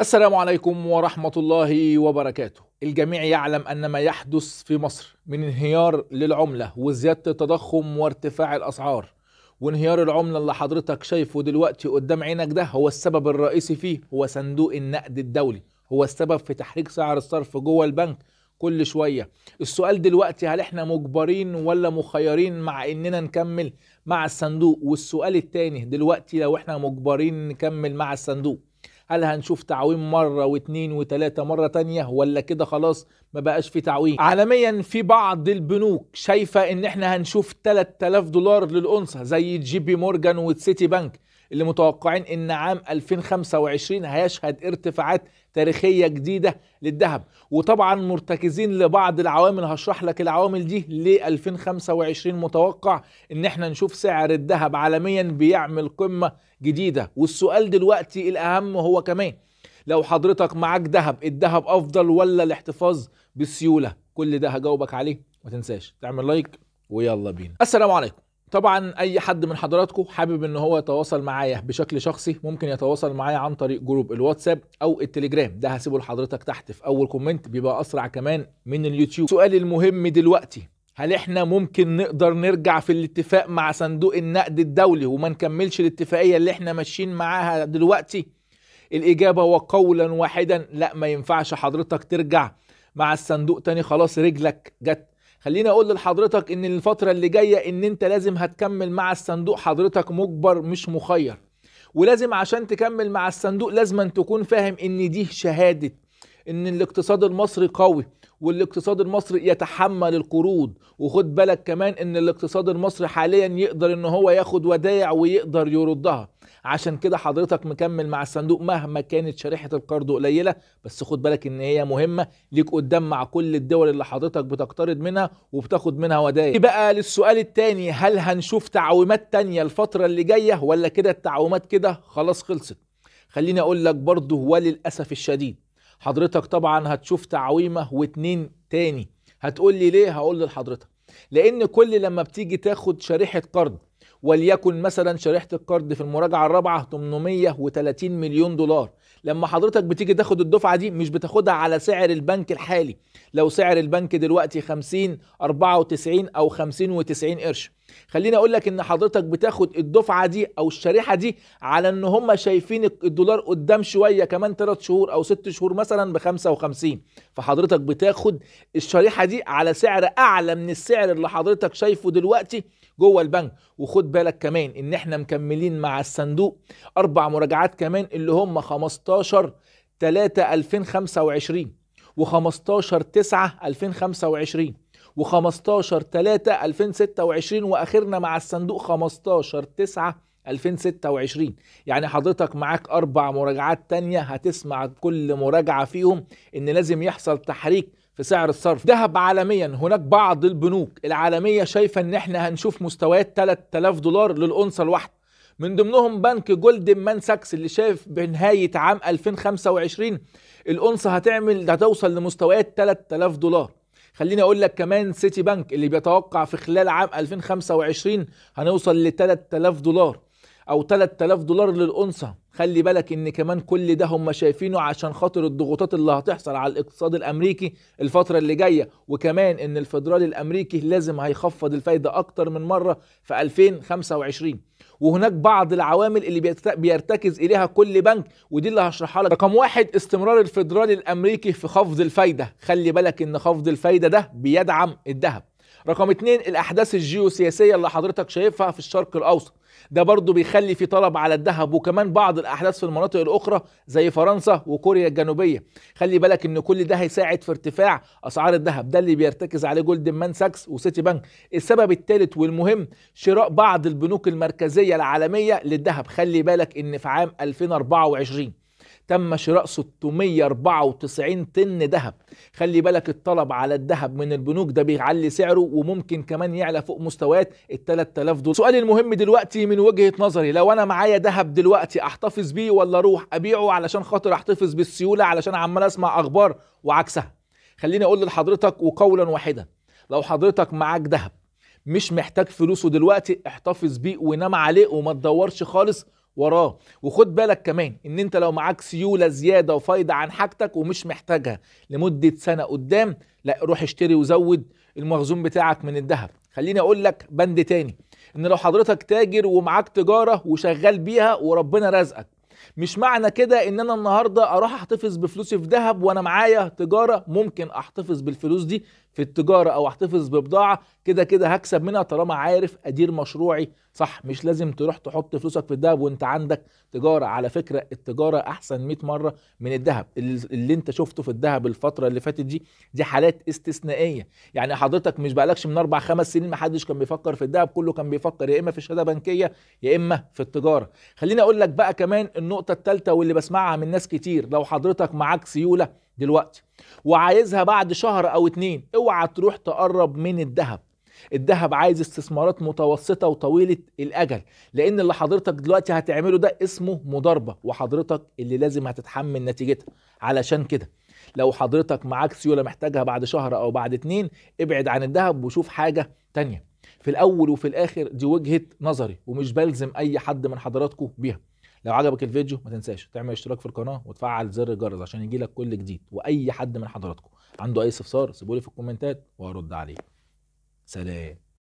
السلام عليكم ورحمة الله وبركاته. الجميع يعلم أن ما يحدث في مصر من انهيار للعملة وزيادة التضخم وارتفاع الأسعار، وانهيار العملة اللي حضرتك شايفه دلوقتي قدام عينك ده هو السبب الرئيسي فيه هو صندوق النقد الدولي، هو السبب في تحريك سعر الصرف جوه البنك كل شوية. السؤال دلوقتي هل احنا مجبرين ولا مخيرين مع اننا نكمل مع الصندوق؟ والسؤال التاني دلوقتي لو احنا مجبرين نكمل مع الصندوق هل هنشوف تعويم مرة واثنين وثلاثة مرة تانية ولا كده خلاص ما بقاش في تعويم؟ عالميا في بعض البنوك شايفة ان احنا هنشوف 3000 دولار للأونصة زي جي بي مورجان وسيتي بنك اللي متوقعين ان عام 2025 هيشهد ارتفاعات تاريخية جديدة للذهب، وطبعا مرتكزين لبعض العوامل. هشرح لك العوامل دي ل 2025 متوقع ان احنا نشوف سعر الذهب عالميا بيعمل قمة جديدة. والسؤال دلوقتي الأهم هو كمان لو حضرتك معاك ذهب، الذهب أفضل ولا الاحتفاظ بالسيولة؟ كل ده هجاوبك عليه، ما تنساش تعمل لايك ويلا بينا. السلام عليكم. طبعا اي حد من حضراتكم حابب ان هو يتواصل معايا بشكل شخصي ممكن يتواصل معايا عن طريق جروب الواتساب او التليجرام، ده هسيبه لحضرتك تحت في اول كومنت، بيبقى اسرع كمان من اليوتيوب. سؤالي المهم دلوقتي، هل احنا ممكن نقدر نرجع في الاتفاق مع صندوق النقد الدولي وما نكملش الاتفاقية اللي احنا ماشيين معاها دلوقتي؟ الاجابة وقولا واحدا لا، ما ينفعش حضرتك ترجع مع الصندوق تاني، خلاص رجلك جت. خليني اقول لحضرتك ان الفترة اللي جاية ان انت لازم هتكمل مع الصندوق، حضرتك مجبر مش مخير. ولازم عشان تكمل مع الصندوق لازم أن تكون فاهم ان دي شهادة ان الاقتصاد المصري قوي والاقتصاد المصري يتحمل القروض. وخد بالك كمان ان الاقتصاد المصري حاليا يقدر ان هو ياخد ودائع ويقدر يردها. عشان كده حضرتك مكمل مع الصندوق مهما كانت شريحة القرض قليلة، بس خد بالك ان هي مهمة ليك قدام مع كل الدول اللي حضرتك بتقترض منها وبتاخد منها ودائع. بقى للسؤال التاني، هل هنشوف تعويمات تانية الفترة اللي جاية ولا كده التعويمات كده خلاص خلصت؟ خليني اقول لك برضه وللأسف الشديد حضرتك طبعا هتشوف تعويمة واتنين تاني. هتقول لي ليه؟ هقول لحضرتك لان كل لما بتيجي تاخد شريحة قرض، وليكن مثلا شريحة القرض في المراجعة الرابعة 830 مليون دولار، لما حضرتك بتيجي تاخد الدفعة دي مش بتاخدها على سعر البنك الحالي. لو سعر البنك دلوقتي 50 94 او 50 و90 قرش، خليني اقول لك ان حضرتك بتاخد الدفعة دي او الشريحة دي على ان هم شايفين الدولار قدام شوية كمان 3 شهور او 6 شهور مثلا ب 55، فحضرتك بتاخد الشريحة دي على سعر اعلى من السعر اللي حضرتك شايفه دلوقتي جوه البنك. وخد بالك كمان ان احنا مكملين مع الصندوق 4 مراجعات كمان اللي هم 15 3 2025 و15 9 2025 و15 3 2026 واخرنا مع الصندوق 15 9 2026. يعني حضرتك معاك 4 مراجعات تانية هتسمع كل مراجعة فيهم ان لازم يحصل تحريك في سعر الصرف. ذهب عالميا هناك بعض البنوك العالمية شايفة ان احنا هنشوف مستويات 3000 دولار للأونصة الواحدة، من ضمنهم بنك جولدمان ساكس اللي شايف بنهاية عام 2025 الأونصة هتوصل لمستويات 3000 دولار. خليني اقول لك كمان سيتي بنك اللي بيتوقع في خلال عام 2025 هنوصل ل 3000 دولار او 3000 دولار للأونصة. خلي بالك ان كمان كل ده هم شايفينه عشان خاطر الضغوطات اللي هتحصل على الاقتصاد الامريكي الفترة اللي جاية، وكمان ان الفدرالي الامريكي لازم هيخفض الفايدة اكتر من مرة في 2025. وهناك بعض العوامل اللي بيرتكز اليها كل بنك ودي اللي هشرحها لك. رقم 1 استمرار الفدرالي الامريكي في خفض الفايدة، خلي بالك ان خفض الفايدة ده بيدعم الذهب. رقم 2 الاحداث الجيوسياسية اللي حضرتك شايفها في الشرق الاوسط، ده برضو بيخلي في طلب على الذهب، وكمان بعض الاحداث في المناطق الاخرى زي فرنسا وكوريا الجنوبية. خلي بالك ان كل ده هيساعد في ارتفاع اسعار الذهب، ده اللي بيرتكز عليه جولدمان ساكس وسيتي بنك. السبب الثالث والمهم شراء بعض البنوك المركزية العالمية للذهب. خلي بالك ان في عام 2024 تم شراء 694 طن ذهب. خلي بالك الطلب على الذهب من البنوك ده بيعلي سعره وممكن كمان يعلى فوق مستويات ال 3000 دولار. سؤالي المهم دلوقتي من وجهة نظري، لو انا معايا ذهب دلوقتي احتفظ بيه ولا اروح ابيعه علشان خاطر احتفظ بالسيولة علشان عمال اسمع اخبار وعكسها؟ خليني اقول لحضرتك وقولا واحدا، لو حضرتك معاك ذهب مش محتاج فلوسه دلوقتي احتفظ بيه ونام عليه وما تدورش خالص وراه. وخد بالك كمان ان انت لو معاك سيولة زيادة وفايدة عن حاجتك ومش محتاجها لمدة سنة قدام، لا روح اشتري وزود المخزون بتاعك من الذهب. خليني اقول لك بند تاني، ان لو حضرتك تاجر ومعاك تجارة وشغال بيها وربنا رزقك، مش معنى كده ان انا النهارده اروح احتفظ بفلوسي في ذهب وانا معايا تجاره. ممكن احتفظ بالفلوس دي في التجاره او احتفظ ببضاعه كده كده هكسب منها طالما عارف ادير مشروعي صح. مش لازم تروح تحط فلوسك في الذهب وانت عندك تجاره. على فكره التجاره احسن 100 مره من الذهب. اللي انت شفته في الذهب الفتره اللي فاتت دي حالات استثنائيه. يعني حضرتك مش بقالكش من 4 5 سنين ما حدش كان بيفكر في الذهب، كله كان بيفكر يا اما في شهاده بنكيه يا اما في التجاره. خليني اقول لك بقى كمان النقطة الثالثة واللي بسمعها من ناس كتير، لو حضرتك معاك سيولة دلوقتي وعايزها بعد شهر او 2، اوعى تروح تقرب من الذهب. الذهب عايز استثمارات متوسطة وطويلة الأجل، لأن اللي حضرتك دلوقتي هتعمله ده اسمه مضاربة، وحضرتك اللي لازم هتتحمل نتيجتها. علشان كده لو حضرتك معاك سيولة محتاجها بعد شهر أو بعد 2، ابعد عن الذهب وشوف حاجة تانية. في الأول وفي الآخر دي وجهة نظري ومش بلزم أي حد من حضراتكم بيها. لو عجبك الفيديو ما تنساش تعمل اشتراك في القناة وتفعل زر الجرس عشان يجيلك كل جديد. وأي حد من حضراتكم عنده أي استفسار سيبولي في الكومنتات وهرد عليه. سلام.